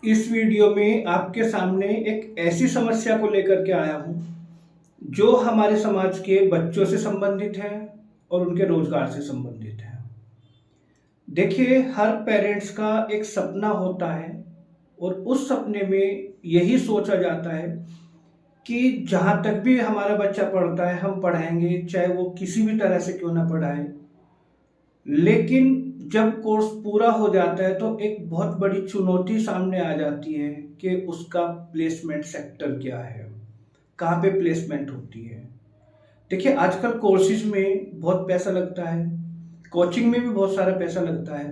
इस वीडियो में आपके सामने एक ऐसी समस्या को लेकर के आया हूँ जो हमारे समाज के बच्चों से संबंधित है और उनके रोजगार से संबंधित है। देखिए, हर पेरेंट्स का एक सपना होता है और उस सपने में यही सोचा जाता है कि जहाँ तक भी हमारा बच्चा पढ़ता है हम पढ़ाएंगे, चाहे वो किसी भी तरह से क्यों ना पढ़ाए। लेकिन जब कोर्स पूरा हो जाता है तो एक बहुत बड़ी चुनौती सामने आ जाती है कि उसका प्लेसमेंट सेक्टर क्या है, कहाँ पे प्लेसमेंट होती है। देखिए, आजकल कोर्सेज में बहुत पैसा लगता है, कोचिंग में भी बहुत सारा पैसा लगता है,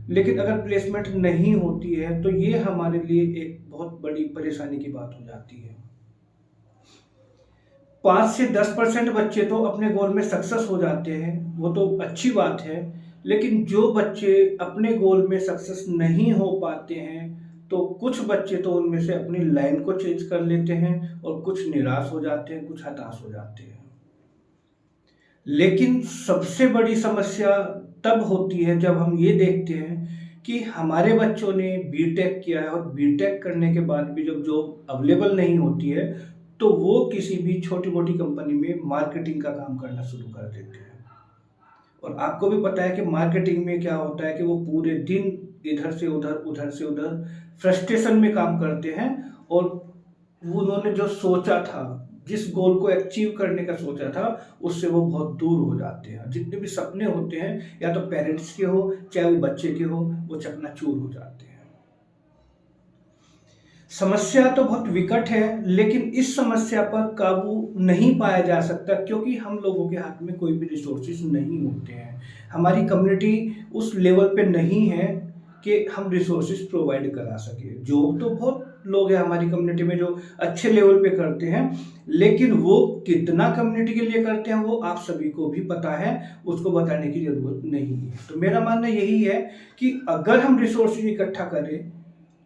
लेकिन अगर प्लेसमेंट नहीं होती है तो ये हमारे लिए एक बहुत बड़ी परेशानी की बात हो जाती है। 5 से 10% बच्चे तो अपने गोल में सक्सेस हो जाते हैं, वो तो अच्छी बात है। लेकिन जो बच्चे अपने गोल में सक्सेस नहीं हो पाते हैं, तो कुछ बच्चे तो उनमें से अपनी लाइन को चेंज कर लेते हैं और कुछ निराश हो जाते हैं, कुछ हताश हो जाते हैं। लेकिन सबसे बड़ी समस्या तब होती है जब हम ये देखते हैं कि हमारे बच्चों ने बीटेक किया है और बीटेक करने के बाद भी जब जॉब अवेलेबल नहीं होती है तो वो किसी भी छोटी मोटी कंपनी में मार्केटिंग का काम करना शुरू कर देते हैं। और आपको भी पता है कि मार्केटिंग में क्या होता है कि वो पूरे दिन इधर से उधर उधर से उधर फ्रस्ट्रेशन में काम करते हैं और वो उन्होंने जो सोचा था, जिस गोल को अचीव करने का सोचा था, उससे वो बहुत दूर हो जाते हैं। जितने भी सपने होते हैं, या तो पेरेंट्स के हो चाहे वो बच्चे के हो, वो चकनाचूर हो जाते हैं। समस्या तो बहुत विकट है, लेकिन इस समस्या पर काबू नहीं पाया जा सकता क्योंकि हम लोगों के हाथ में कोई भी रिसोर्सेज नहीं होते हैं। हमारी कम्युनिटी उस लेवल पे नहीं है कि हम रिसोर्सेज प्रोवाइड करा सके। जॉब तो बहुत लोग हैं हमारी कम्युनिटी में जो अच्छे लेवल पे करते हैं, लेकिन वो कितना कम्युनिटी के लिए करते हैं वो आप सभी को भी पता है, उसको बताने की ज़रूरत नहीं है। तो मेरा मानना यही है कि अगर हम रिसोर्सेज इकट्ठा करें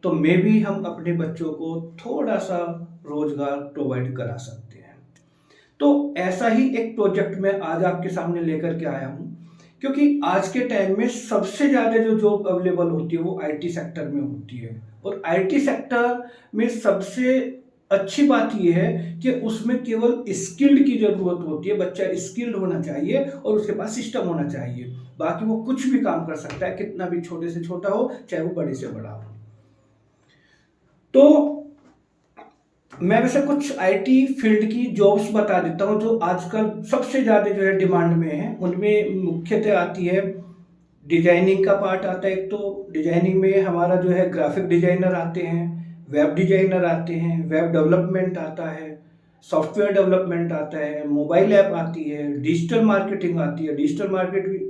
तो मे भी हम अपने बच्चों को थोड़ा सा रोजगार प्रोवाइड करा सकते हैं। तो ऐसा ही एक प्रोजेक्ट मैं आज आपके सामने लेकर के आया हूँ, क्योंकि आज के टाइम में सबसे ज़्यादा जो जॉब अवेलेबल होती है वो आईटी सेक्टर में होती है। और आईटी सेक्टर में सबसे अच्छी बात यह है कि उसमें केवल स्किल्ड की ज़रूरत होती है। बच्चा स्किल्ड होना चाहिए और उसके पास सिस्टम होना चाहिए। बाकी वो कुछ भी काम कर सकता है, कितना भी छोटे से छोटा हो चाहे वो बड़े से बड़ा हो। तो मैं वैसे कुछ आईटी फील्ड की जॉब्स बता देता हूँ जो आजकल सबसे ज़्यादा जो है डिमांड में है। उनमें मुख्यतः आती है डिजाइनिंग का पार्ट आता है। एक तो डिजाइनिंग में हमारा जो है ग्राफिक डिजाइनर आते हैं, वेब डिजाइनर आते हैं, वेब डेवलपमेंट आता है, सॉफ्टवेयर डेवलपमेंट आता है, मोबाइल ऐप आती है, डिजिटल मार्केटिंग आती है। डिजिटल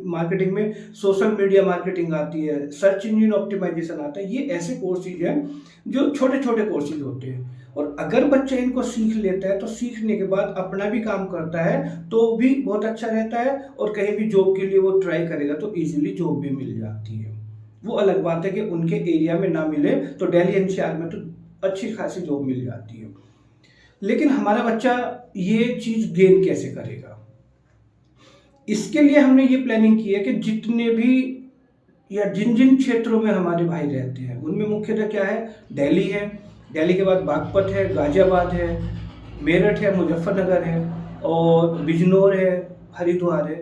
मार्केटिंग में सोशल मीडिया मार्केटिंग आती है, सर्च इंजन ऑप्टिमाइजेशन आता है। ये ऐसे कोर्सेज हैं जो छोटे छोटे कोर्सेज होते हैं, और अगर बच्चा इनको सीख लेता है तो सीखने के बाद अपना भी काम करता है तो भी बहुत अच्छा रहता है, और कहीं भी जॉब के लिए वो ट्राई करेगा तो इजीली जॉब भी मिल जाती है। वो अलग बात है कि उनके एरिया में ना मिले तो दिल्ली एनसीआर में तो अच्छी खासी जॉब मिल जाती है। लेकिन हमारा बच्चा ये चीज गेन कैसे करेगा, इसके लिए हमने ये प्लानिंग की है कि जितने भी या जिन जिन क्षेत्रों में हमारे भाई रहते हैं उनमें मुख्यतः क्या है, दिल्ली है, दिल्ली के बाद बागपत है, गाजियाबाद है, मेरठ है, मुजफ्फरनगर है, और बिजनौर है, हरिद्वार है।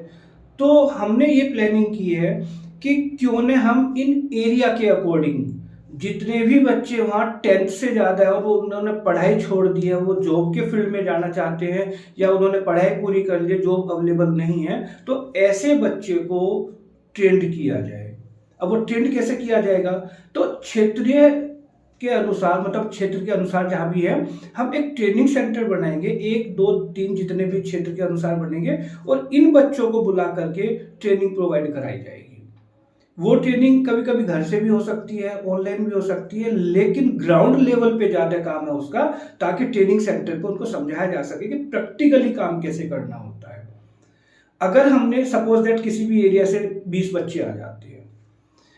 तो हमने ये प्लानिंग की है कि क्यों न हम इन एरिया के अकॉर्डिंग जितने भी बच्चे वहाँ 10th से ज़्यादा है और वो उन्होंने पढ़ाई छोड़ दी है, वो जॉब के फील्ड में जाना चाहते हैं, या उन्होंने पढ़ाई पूरी कर ली, जॉब अवेलेबल नहीं है, तो ऐसे बच्चे को ट्रेंड किया जाए। अब वो ट्रेंड कैसे किया जाएगा, तो क्षेत्रीय के अनुसार, मतलब क्षेत्र के अनुसार जहाँ भी है, हम एक ट्रेनिंग सेंटर बनाएंगे, 1 2 3 जितने भी क्षेत्र के अनुसार बनेंगे, और इन बच्चों को बुला करके ट्रेनिंग प्रोवाइड कराई जाएगी। वो ट्रेनिंग कभी कभी घर से भी हो सकती है, ऑनलाइन भी हो सकती है, लेकिन ग्राउंड लेवल पे ज़्यादा काम है उसका, ताकि ट्रेनिंग सेंटर पे उनको समझाया जा सके कि प्रैक्टिकली काम कैसे करना होता है। अगर हमने सपोज दैट किसी भी एरिया से 20 बच्चे आ जाते हैं,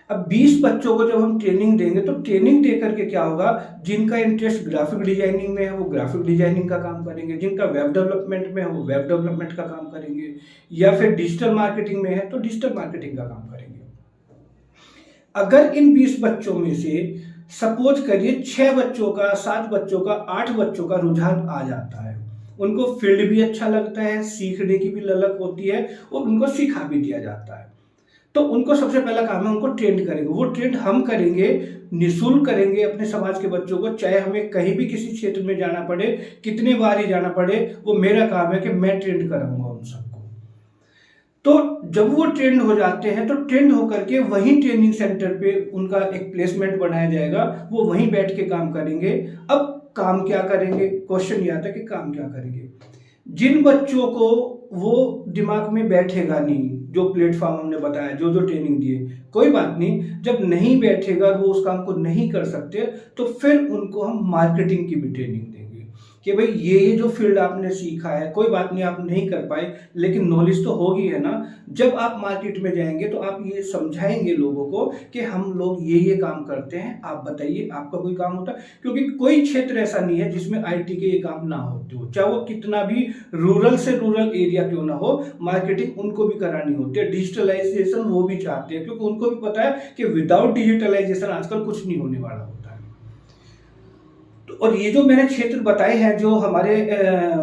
अब 20 बच्चों को जब हम ट्रेनिंग देंगे तो ट्रेनिंग दे करके क्या होगा, जिनका इंटरेस्ट ग्राफिक डिजाइनिंग में है वो ग्राफिक डिजाइनिंग का काम करेंगे, जिनका वेब डेवलपमेंट में है वो वेब डेवलपमेंट का काम करेंगे, या फिर डिजिटल मार्केटिंग में है तो डिजिटल मार्केटिंग का काम करेंगे। अगर इन 20 बच्चों में से सपोज करिए 6 बच्चों का, 7 बच्चों का, 8 बच्चों का रुझान आ जाता है। उनको फील्ड भी अच्छा लगता है, सीखने की भी ललक होती है और उनको सिखा भी दिया जाता है। तो उनको सबसे पहला काम है, उनको ट्रेंड करेंगे। वो ट्रेंड हम करेंगे, निःशुल्क करेंगे अपने समाज के बच्चों को, चाहे हमें कहीं भी किसी क्षेत्र में जाना पड़े, कितने बार ही जाना पड़े, वो मेरा काम है कि मैं ट्रेंड कराऊंगा उन सबको। तो जब वो ट्रेंड हो जाते हैं तो ट्रेंड होकर के वहीं ट्रेनिंग सेंटर पे उनका एक प्लेसमेंट बनाया जाएगा, वो वहीं बैठ के काम करेंगे। अब काम क्या करेंगे, क्वेश्चन ये आता है कि काम क्या करेंगे। जिन बच्चों को वो दिमाग में बैठेगा नहीं, जो प्लेटफॉर्म हमने बताया, जो जो ट्रेनिंग दिए, कोई बात नहीं, जब नहीं बैठेगा, वो उस काम को नहीं कर सकते, तो फिर उनको हम मार्केटिंग की भी ट्रेनिंग देंगे कि भाई ये जो फील्ड आपने सीखा है, कोई बात नहीं आप नहीं कर पाए, लेकिन नॉलेज तो होगी है ना। जब आप मार्केट में जाएंगे तो आप ये समझाएंगे लोगों को कि हम लोग ये काम करते हैं, आप बताइए आपका कोई काम होता है। क्योंकि कोई क्षेत्र ऐसा नहीं है जिसमें आईटी के ये काम ना होते हो, चाहे वो कितना भी रूरल से रूरल एरिया क्यों ना हो, मार्केटिंग उनको भी करानी होती है। डिजिटलाइजेशन वो भी चाहते हैं, क्योंकि उनको भी पता है कि विदाउट डिजिटलाइजेशन आजकल कुछ नहीं होने वाला होता है। तो और ये जो मैंने क्षेत्र बताए हैं, जो हमारे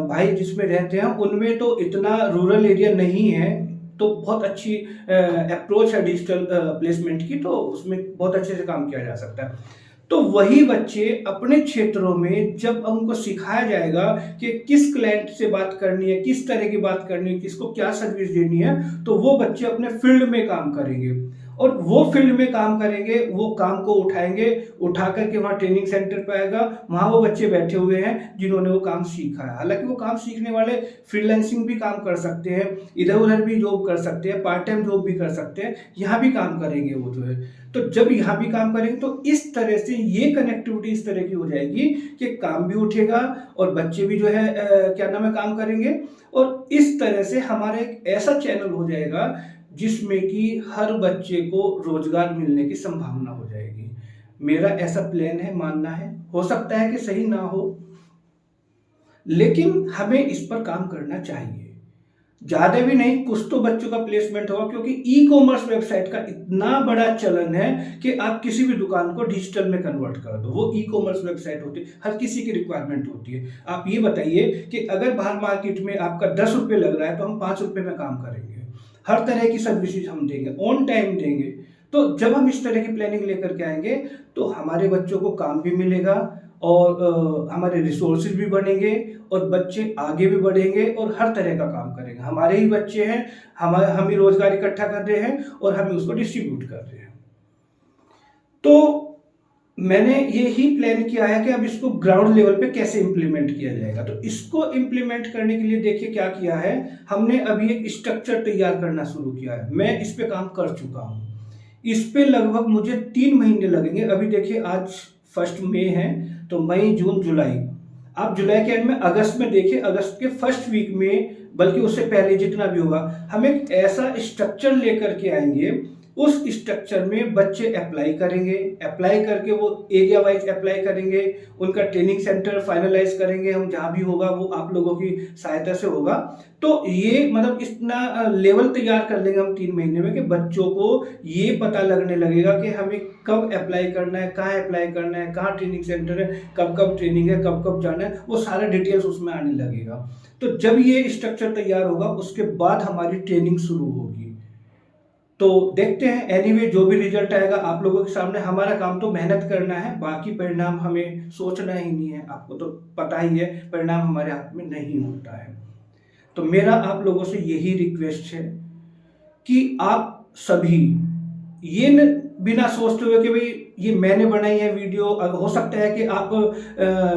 भाई जिसमें रहते हैं, उनमें तो इतना रूरल एरिया नहीं है, तो बहुत अच्छी अप्रोच है डिजिटल प्लेसमेंट की, तो उसमें बहुत अच्छे से काम किया जा सकता है। तो वही बच्चे अपने क्षेत्रों में जब उनको सिखाया जाएगा कि किस क्लाइंट से बात करनी है, किस तरह की बात करनी है, किसको क्या सर्विस देनी है, तो वो बच्चे अपने फील्ड में काम करेंगे और वो फील्ड में काम करेंगे, वो काम को उठाएंगे, उठा करके वहाँ ट्रेनिंग सेंटर पे आएगा, वहाँ वो बच्चे बैठे हुए हैं जिन्होंने वो काम सीखा है। हालांकि वो काम सीखने वाले फ्रीलांसिंग भी काम कर सकते हैं, इधर उधर भी जॉब कर सकते हैं, पार्ट टाइम जॉब भी कर सकते हैं, यहाँ भी काम करेंगे वो जो है। तो जब यहाँ भी काम करेंगे तो इस तरह से ये कनेक्टिविटी इस तरह की हो जाएगी कि काम भी उठेगा और बच्चे भी जो है क्या नाम है काम करेंगे, और इस तरह से हमारा एक ऐसा चैनल हो जाएगा जिसमें कि हर बच्चे को रोजगार मिलने की संभावना हो जाएगी। मेरा ऐसा प्लान है, मानना है, हो सकता है कि सही ना हो, लेकिन हमें इस पर काम करना चाहिए। ज्यादा भी नहीं, कुछ तो बच्चों का प्लेसमेंट होगा, क्योंकि ई कॉमर्स वेबसाइट का इतना बड़ा चलन है कि आप किसी भी दुकान को डिजिटल में कन्वर्ट कर दो, वो ई कॉमर्स वेबसाइट होती है, हर किसी की रिक्वायरमेंट होती है। आप ये बताइए कि अगर बाहर मार्केट में आपका 10 रुपये लग रहा है, तो हम 5 रुपये में काम करेंगे, हर तरह की सर्विसेज हम देंगे, ऑन टाइम देंगे। तो जब हम इस तरह की प्लानिंग लेकर के आएंगे तो हमारे बच्चों को काम भी मिलेगा और हमारे रिसोर्सेज भी बनेंगे और बच्चे आगे भी बढ़ेंगे और हर तरह का काम करेंगे। हमारे ही बच्चे हैं, हम ही रोजगार इकट्ठा कर रहे हैं और हम ही उसको डिस्ट्रीब्यूट कर रहे हैं। तो मैंने ये ही प्लान किया है कि अब इसको ग्राउंड लेवल पे कैसे इम्प्लीमेंट किया जाएगा। तो इसको इम्प्लीमेंट करने के लिए देखिए क्या किया है, हमने अभी एक स्ट्रक्चर तैयार करना शुरू किया है। मैं इस पे काम कर चुका हूँ, इस पे लगभग मुझे 3 महीने लगेंगे। अभी देखिए आज 1 मई है, तो मई जून जुलाई, आप जुलाई के एंड में अगस्त में देखिए, अगस्त के फर्स्ट वीक में, बल्कि उससे पहले जितना भी होगा, हम एक ऐसा स्ट्रक्चर लेकर के आएंगे। उस स्ट्रक्चर में बच्चे अप्लाई करेंगे, अप्लाई करके वो एरिया वाइज अप्लाई करेंगे, उनका ट्रेनिंग सेंटर फाइनलाइज करेंगे हम, जहाँ भी होगा वो आप लोगों की सहायता से होगा। तो ये मतलब इतना लेवल तैयार कर लेंगे हम 3 महीने में कि बच्चों को ये पता लगने लगेगा कि हमें कब अप्लाई करना है, कहाँ अप्लाई करना है, कहाँ ट्रेनिंग सेंटर है, कब कब ट्रेनिंग है, कब कब जाना है, वो सारा डिटेल्स उसमें आने लगेगा। तो जब ये स्ट्रक्चर तैयार होगा उसके बाद हमारी ट्रेनिंग शुरू होगी। तो देखते हैं, एनीवे जो भी रिजल्ट आएगा आप लोगों के सामने। हमारा काम तो मेहनत करना है, बाकी परिणाम हमें सोचना ही नहीं है। आपको तो पता ही है परिणाम हमारे हाथ में नहीं होता है। तो मेरा आप लोगों से यही रिक्वेस्ट है कि आप सभी ये बिना सोचते हुए कि भाई ये मैंने बनाई है वीडियो, हो सकता है कि आप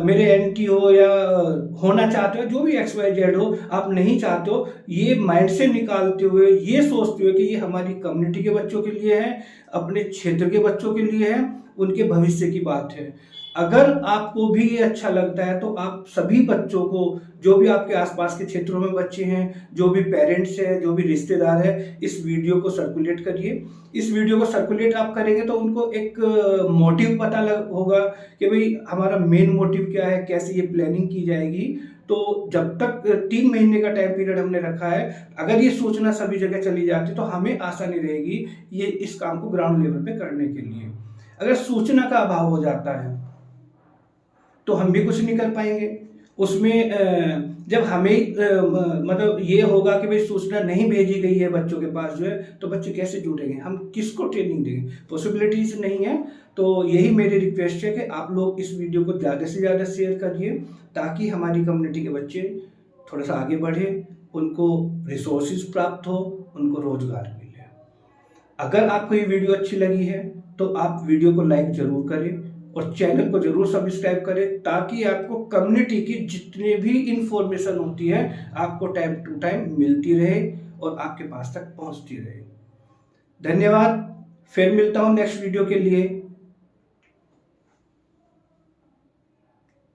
मेरे एंटी हो या होना चाहते हो, जो भी XYZ हो, आप नहीं चाहते हो, ये माइंड से निकालते हुए ये सोचते हुए कि ये हमारी कम्युनिटी के बच्चों के लिए है, अपने क्षेत्र के बच्चों के लिए है, उनके भविष्य की बात है। अगर आपको भी ये अच्छा लगता है तो आप सभी बच्चों को, जो भी आपके आसपास के क्षेत्रों में बच्चे हैं, जो भी पेरेंट्स हैं, जो भी रिश्तेदार है, इस वीडियो को सर्कुलेट करिए। इस वीडियो को सर्कुलेट आप करेंगे तो उनको एक मोटिव पता होगा कि भाई हमारा मेन मोटिव क्या है, कैसे ये प्लानिंग की जाएगी। तो जब तक 3 महीने का टाइम पीरियड हमने रखा है, अगर ये सूचना सभी जगह चली जाती तो हमें आसानी रहेगी ये इस काम को ग्राउंड लेवल पे करने के लिए। अगर सूचना का अभाव हो जाता है तो हम भी कुछ नहीं कर पाएंगे। उसमें जब हमें मतलब ये होगा कि भाई सूचना नहीं भेजी गई है बच्चों के पास जो है, तो बच्चे कैसे जुड़ेंगे, हम किसको ट्रेनिंग देंगे, पॉसिबिलिटीज नहीं है। तो यही मेरी रिक्वेस्ट है कि आप लोग इस वीडियो को ज़्यादा से ज़्यादा शेयर करिए, ताकि हमारी कम्युनिटी के बच्चे थोड़ा सा आगे बढ़े, उनको रिसोर्सेज प्राप्त हो, उनको रोजगार मिले। अगर आपको ये वीडियो अच्छी लगी है तो आप वीडियो को लाइक जरूर करें और चैनल को जरूर सब्सक्राइब करें, ताकि आपको कम्युनिटी की जितनी भी इंफॉर्मेशन होती है आपको टाइम टू टाइम मिलती रहे और आपके पास तक पहुंचती रहे। धन्यवाद। फिर मिलता हूं नेक्स्ट वीडियो के लिए।